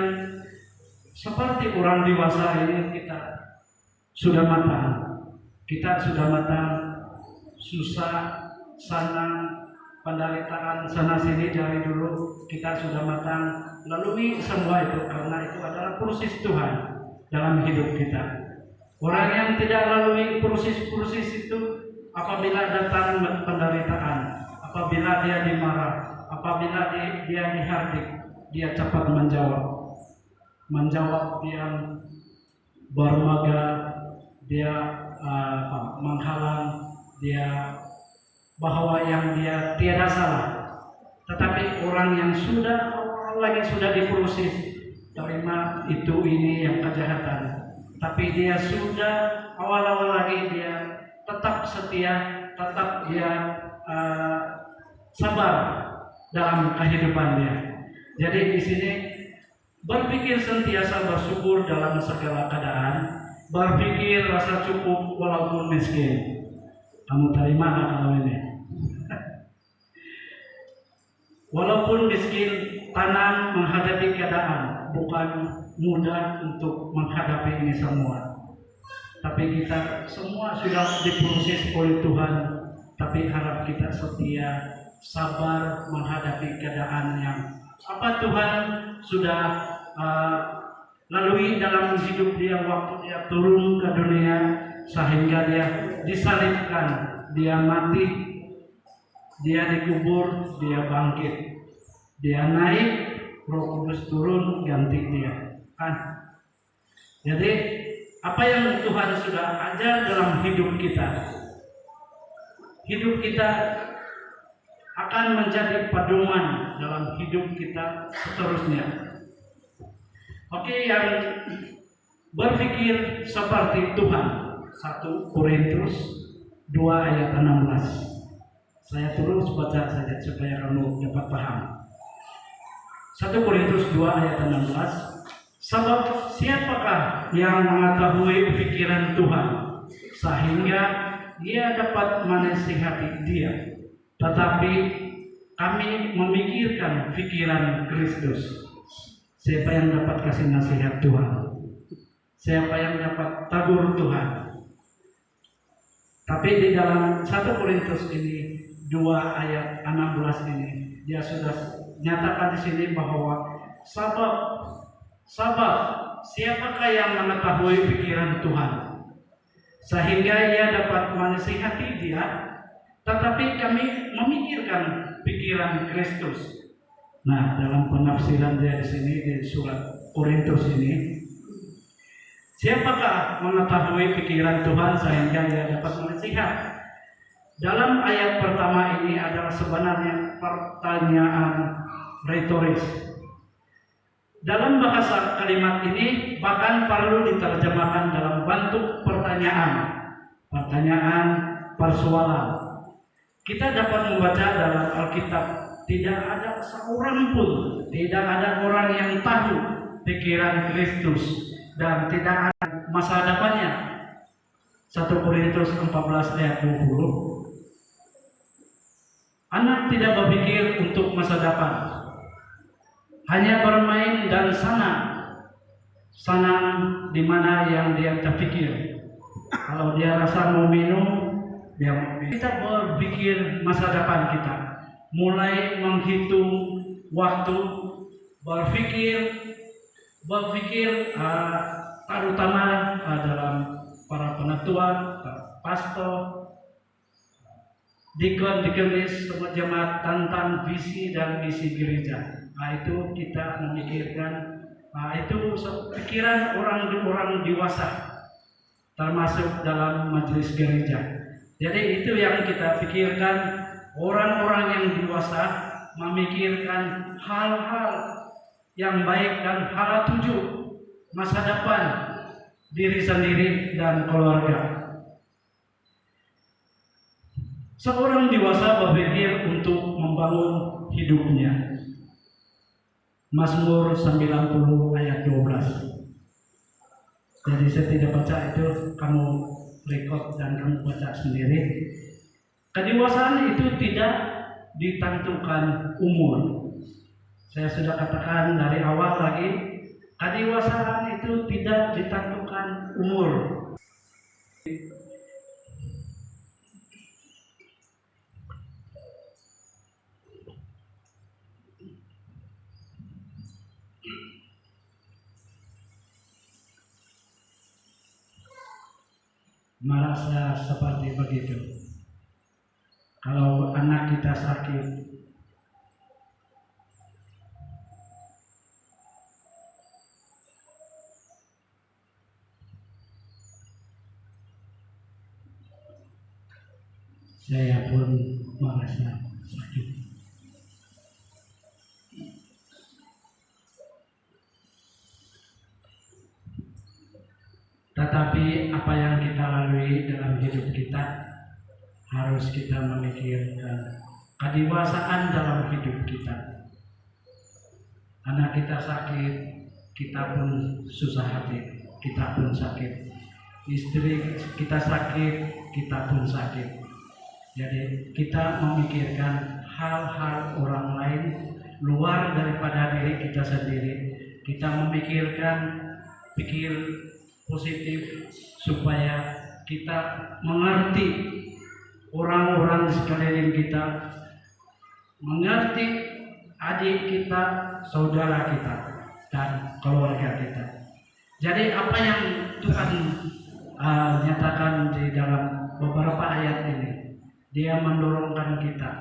seperti orang dewasa ini kita sudah matang. Kita sudah matang, susah, senang, penderitaan sana sini dari dulu kita sudah matang lalui semua itu, karena itu adalah proses Tuhan dalam hidup kita. Orang yang tidak lalui proses itu, apabila datang penderitaan, apabila dia dimarah, apabila dia dihardik, dia cepat menjawab yang bermaga, dia menghalang, dia bahwa yang dia tiada salah. Tetapi orang yang sudah diproses, terima itu ini yang kejahatan, tapi dia sudah awal-awal lagi dia tetap setia, tetap dia sabar dalam kehidupan dia. Jadi di sini berpikir sentiasa bersyukur dalam segala keadaan, berpikir rasa cukup walaupun miskin. Kamu terima nggak kalau ini? Walaupun miskin, tanam menghadapi keadaan, bukan mudah untuk menghadapi ini semua. Tapi kita semua sudah diproses oleh Tuhan, tapi harap kita setia, sabar menghadapi keadaan yang apa Tuhan sudah lalui dalam hidup dia waktu dia turun ke dunia, sehingga dia disalibkan, dia mati, dia dikubur, dia bangkit, dia naik, Roh Kudus turun ganti dia. Kan? Jadi apa yang Tuhan sudah ajar dalam hidup kita akan menjadi pedoman dalam hidup kita seterusnya. Oke, yang berpikir seperti Tuhan, 1 Korintus 2 ayat 16. Saya terus baca saja supaya kamu dapat paham. 1 Korintus 2 ayat 16. Sebab siapakah yang mengetahui pikiran Tuhan sehingga dia dapat menasihati dia? Tetapi kami memikirkan pikiran Kristus. Siapa yang dapat kasih nasihat Tuhan? Siapa yang dapat tegur Tuhan? Tapi di dalam 1 Korintus ini 2 ayat 16 ini dia sudah nyatakan di sini bahwa sabab siapakah yang mengetahui pikiran Tuhan sehingga ia dapat menasihati dia, tetapi kami memikirkan pikiran Kristus. Nah, dalam penafsiran dia di sini di surat Korintus ini, siapakah mengetahui pikiran Tuhan sehingga ia dapat menasihat? Dalam ayat pertama ini adalah sebenarnya pertanyaan retoris. Dalam bahasa kalimat ini bahkan perlu diterjemahkan dalam bentuk pertanyaan, persoalan. Kita dapat membaca dalam Alkitab, tidak ada seorang pun, tidak ada orang yang tahu pikiran Kristus dan tidak ada masa depannya. 1 Korintus 14 ayat 20. Anak tidak berpikir untuk masa depan, hanya bermain dan senang di mana yang dia terpikir. Kalau dia rasa mau minum, dia mau minum. Kita berpikir masa depan kita, mulai menghitung waktu, berpikir terutama dalam para penatua, pastor, dikon, semua jemaat tentang visi dan misi gereja. Itu kita memikirkan, itu pikiran orang dewasa, termasuk dalam majelis gereja. Jadi itu yang kita pikirkan, orang-orang yang dewasa memikirkan hal-hal yang baik dan hal tujuh masa depan diri sendiri dan keluarga. Seorang dewasa berpikir untuk membangun hidupnya. Mazmur 90 ayat 12. Jadi saya tidak baca itu, kamu record dan kamu baca sendiri. Kedewasaan itu tidak ditentukan umur. Saya sudah katakan dari awal lagi, kedewasaan itu tidak ditentukan umur. merasa seperti begitu. Kalau anak kita sakit, saya pun merasa sakit. Tetapi apa yang kita lalui dalam hidup kita harus kita memikirkan kedewasaan dalam hidup kita. Anak kita sakit, kita pun susah hati, kita pun sakit. Istri kita sakit, kita pun sakit. Jadi kita memikirkan hal-hal orang lain luar daripada diri kita sendiri. Kita memikirkan pikir positif supaya kita mengerti orang-orang di sekeliling kita, mengerti adik kita, saudara kita, dan keluarga kita. Jadi apa yang Tuhan nyatakan di dalam beberapa ayat ini, Dia mendorongkan kita,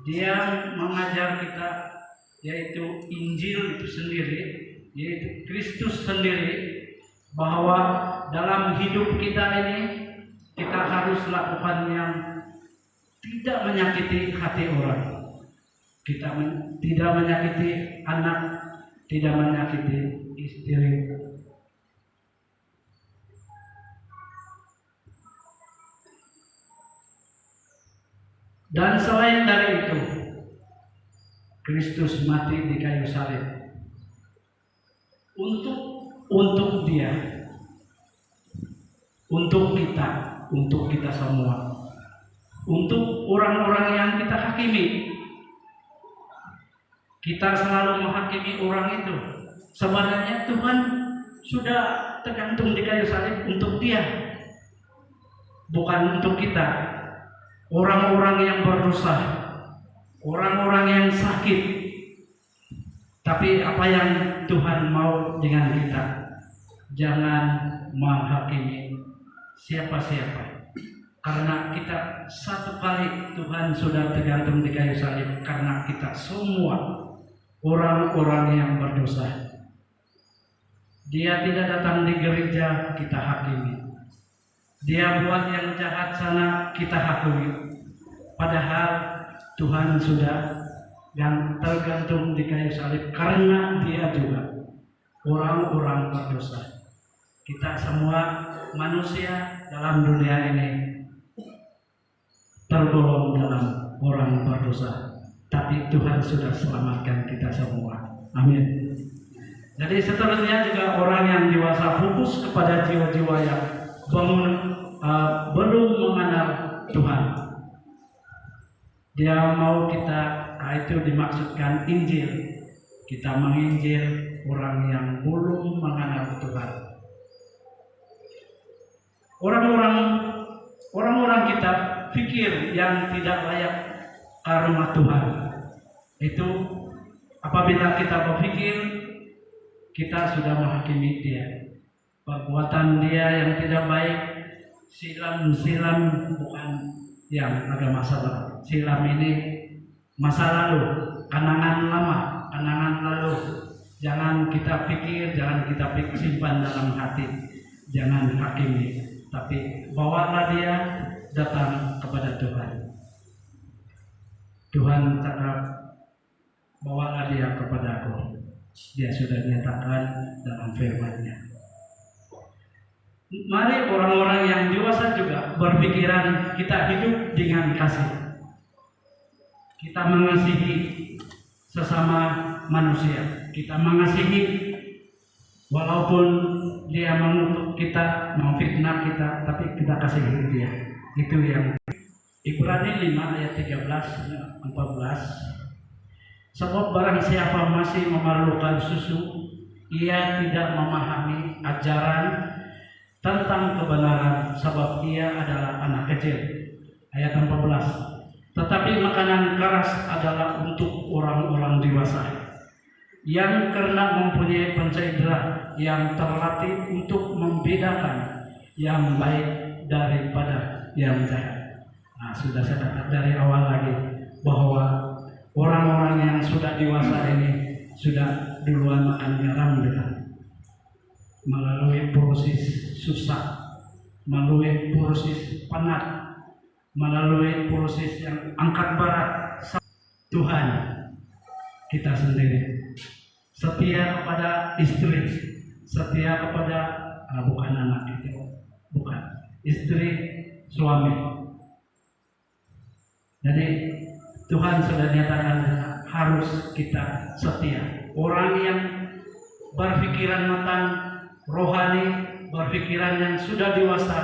Dia mengajar kita, yaitu Injil itu sendiri, yaitu Kristus sendiri, bahwa dalam hidup kita ini kita harus lakukan yang tidak menyakiti hati orang. Kita tidak menyakiti anak, tidak menyakiti istri. Dan selain dari itu, Kristus mati di kayu salib untuk Dia, untuk kita semua, untuk orang-orang yang kita hakimi. Kita selalu menghakimi orang itu. Sebenarnya Tuhan sudah tergantung di kayu salib untuk Dia, bukan untuk kita. Orang-orang yang berdosa, orang-orang yang sakit. Tapi apa yang Tuhan mau dengan kita? Jangan menghakimi siapa-siapa. Karena kita satu kali Tuhan sudah tergantung di kayu salib, karena kita semua orang-orang yang berdosa. Dia tidak datang di gereja, kita hakimi. Dia buat yang jahat sana, kita hakimi. Padahal Tuhan sudah yang tergantung di kayu salib karena Dia juga orang-orang berdosa. Kita semua manusia dalam dunia ini tergolong dalam orang berdosa, tapi Tuhan sudah selamatkan kita semua. Amin. Jadi seterusnya juga orang yang dewasa fokus kepada jiwa-jiwa yang belum mengenal Tuhan. Dia mau kita, itu dimaksudkan Injil. Kita menginjil orang yang belum mengenal Tuhan. Orang-orang kita pikir yang tidak layak ke rumah Tuhan. Itu apabila kita berpikir kita sudah menghakimi dia. Perbuatan dia yang tidak baik, silam bukan yang ada masalah. Silam ini masa lalu, kenangan lama, kenangan lalu. Jangan kita pikir, jangan kita simpan dalam hati, jangan hakimi. Tapi bawalah dia datang kepada Tuhan. Tuhan cakap, bawalah dia kepada Aku. Dia sudah nyatakan dalam firman-Nya. Mari orang-orang yang dewasa juga berpikiran kita hidup dengan kasih. Kita mengasihi sesama manusia. Kita mengasihi walaupun dia mengutuk kita, memfitnah kita, tapi kita kasihi dia. Itu yang Ibrani 5 ayat 13-14. Sebab barang siapa masih memerlukan susu, ia tidak memahami ajaran tentang kebenaran, sebab ia adalah anak kecil. Ayat 14. Tetapi makanan keras adalah untuk orang-orang dewasa, yang karena mempunyai pencera yang terlatih untuk membedakan yang baik daripada yang jahat. Nah, sudah saya katakan dari awal lagi bahwa orang-orang yang sudah dewasa ini sudah duluan makan garam melalui proses susah, melalui proses penat, melalui proses yang angkat berat. Tuhan kita sendiri setia kepada istri, setia kepada bukan anak itu, bukan istri, suami. Jadi Tuhan sudah nyatakan harus kita setia. Orang yang berpikiran matang, rohani, berpikiran yang sudah dewasa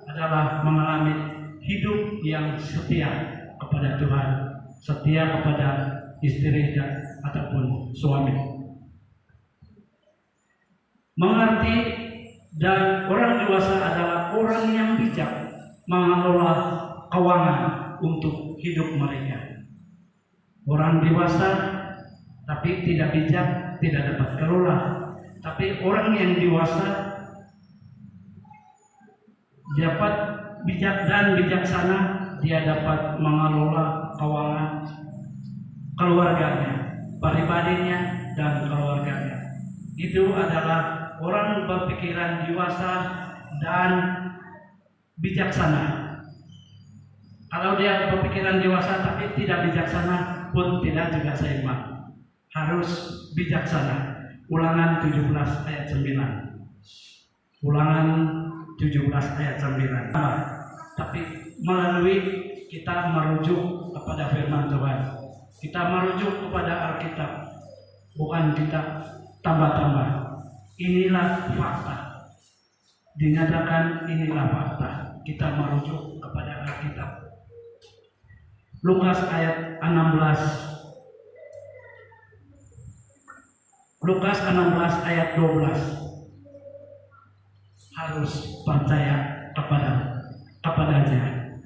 adalah mengalami hidup yang setia kepada Tuhan, setia kepada istri dan ataupun suami. Mengerti dan orang dewasa adalah orang yang bijak mengelola keuangan untuk hidup mereka. Orang dewasa tapi tidak bijak tidak dapat kelola. Tapi orang yang dewasa dapat bijak dan bijaksana, dia dapat mengelola keuangan keluarganya, pribadinya dan keluarganya. Itu adalah orang berpikiran dewasa dan bijaksana. Kalau dia berpikiran dewasa tapi tidak bijaksana pun tidak juga seimbang. Harus bijaksana. Ulangan 17 ayat 9. Ulangan 17 ayat 9. Tapi melalui kita merujuk kepada firman Tuhan. Kita merujuk kepada Alkitab. Bukan kita tambah-tambah. Inilah fakta. Dinyatakan inilah fakta. Kita merujuk kepada Alkitab. Lukas ayat 16. Lukas 16 ayat 12. Harus percaya kepadanya.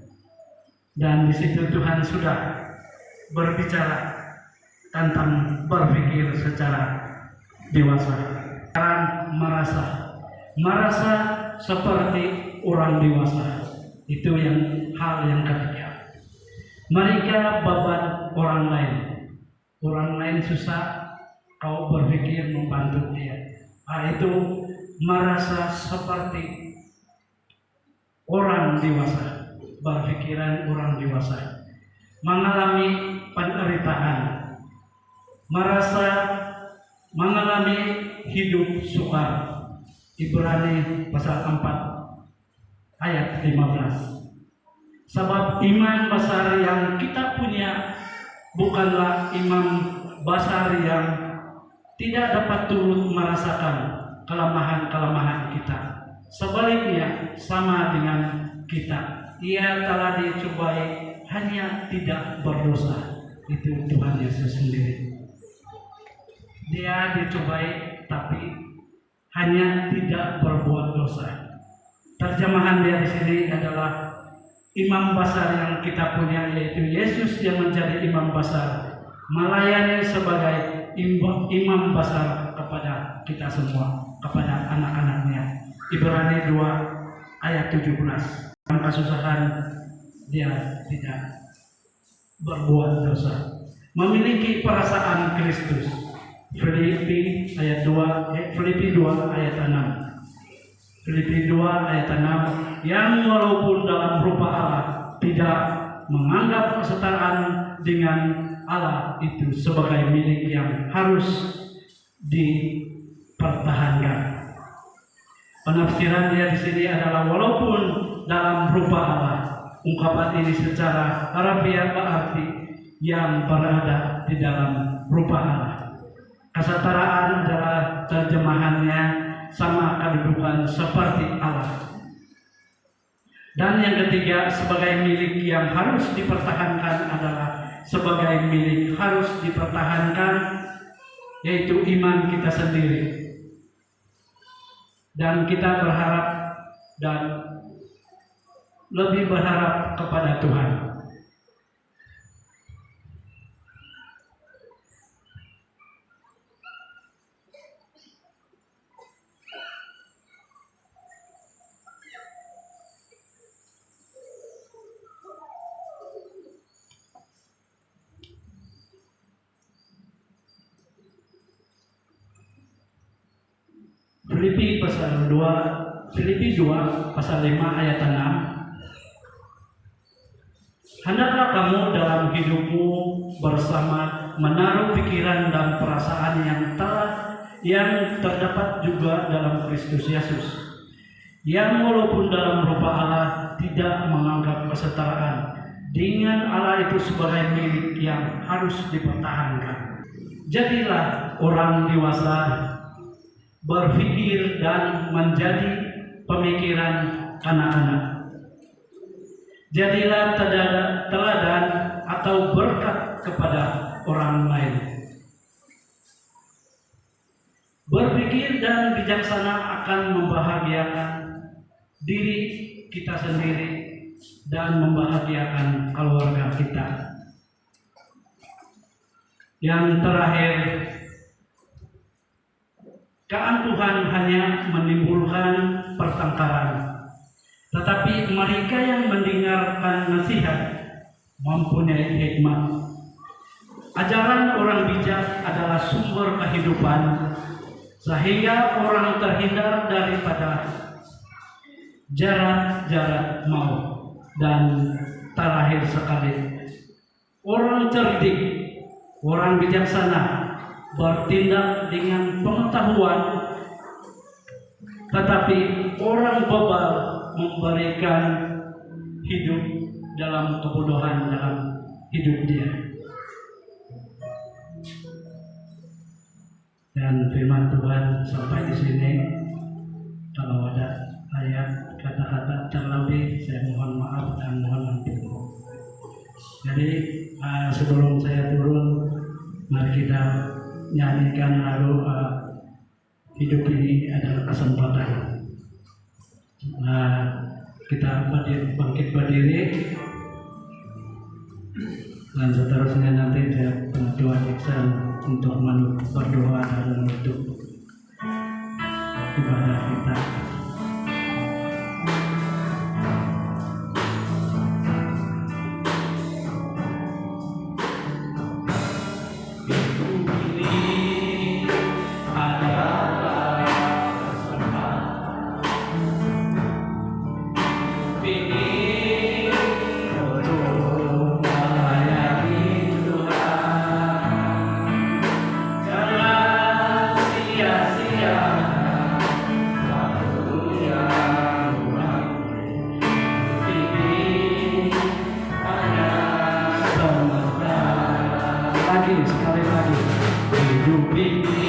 Dan di situ Tuhan sudah berbicara tentang berpikir secara dewasa. Sekarang merasa seperti orang dewasa. Itu hal yang ketiga. Mereka beban orang lain. Orang lain susah, kau berpikir membantu dia. Itu merasa seperti orang dewasa, berpikiran orang dewasa, mengalami penderitaan, merasa mengalami hidup sukar. Ibrani pasal 4 ayat 15. Sebab iman besar yang kita punya bukanlah iman besar yang tidak dapat turut merasakan kelemahan-kelemahan kita. Sebaliknya sama dengan kita. Ia telah dicobai hanya tidak berdosa. Itu Tuhan Yesus sendiri. Dia dicobai tapi hanya tidak berbuat dosa. Terjemahan dia di sini adalah imam besar yang kita punya, yaitu Yesus yang menjadi imam besar, melayani sebagai imam besar kepada kita semua, kepada anak-anaknya. Ibrani 2 ayat 17. Dalam kesusahan dia tidak berbuat dosa, memiliki perasaan Kristus. Filipi 2 ayat 6. Filipi 2 ayat 6, yang walaupun dalam rupa Allah tidak menganggap kesetaraan dengan Allah itu sebagai milik yang harus dipertahankan. Penafsiran dia di sini adalah walaupun dalam rupa Allah. Ungkapan ini secara harfiah berarti yang berada di dalam rupa Allah. Kesetaraan adalah terjemahannya sama kedudukan seperti Allah. Dan yang ketiga, sebagai milik yang harus dipertahankan adalah sebagai milik harus dipertahankan, yaitu iman kita sendiri. Dan kita berharap dan lebih berharap kepada Tuhan. Filipi Filipi 2 pasal 5 ayat 6. Hendaklah kamu dalam hidupmu bersama menaruh pikiran dan perasaan yang terdapat juga dalam Kristus Yesus, yang walaupun dalam rupa Allah tidak menganggap kesetaraan dengan Allah itu sebagai milik yang harus dipertahankan. Jadilah orang dewasa, berpikir dan menjadi pemikiran anak-anak. Jadilah teladan atau berkat kepada orang lain. Berpikir dan bijaksana akan membahagiakan diri kita sendiri dan membahagiakan keluarga kita. Yang terakhir, keangkuhan hanya menimbulkan pertengkaran. Tetapi mereka yang mendengarkan nasihat mempunyai hikmat. Ajaran orang bijak adalah sumber kehidupan, sehingga orang terhindar daripada jarak-jarak maut. Dan terakhir sekali, orang cerdik, orang bijaksana bertindak dengan pengetahuan, tetapi orang bebal memberikan hidup dalam kebodohan dalam hidup dia. Dan firman Tuhan sampai di sini. Kalau ada ayat kata-kata terlebih, saya mohon maaf dan mohon ampun. Jadi sebelum saya turun, mari kita nyanyikan lagu hidup ini adalah kesempatan. Kita bangkit berdiri, dan seterusnya nanti saya pengajuan Iksan untuk berdoa dan menutup ibadah kita. Sekali lagi, hidup ini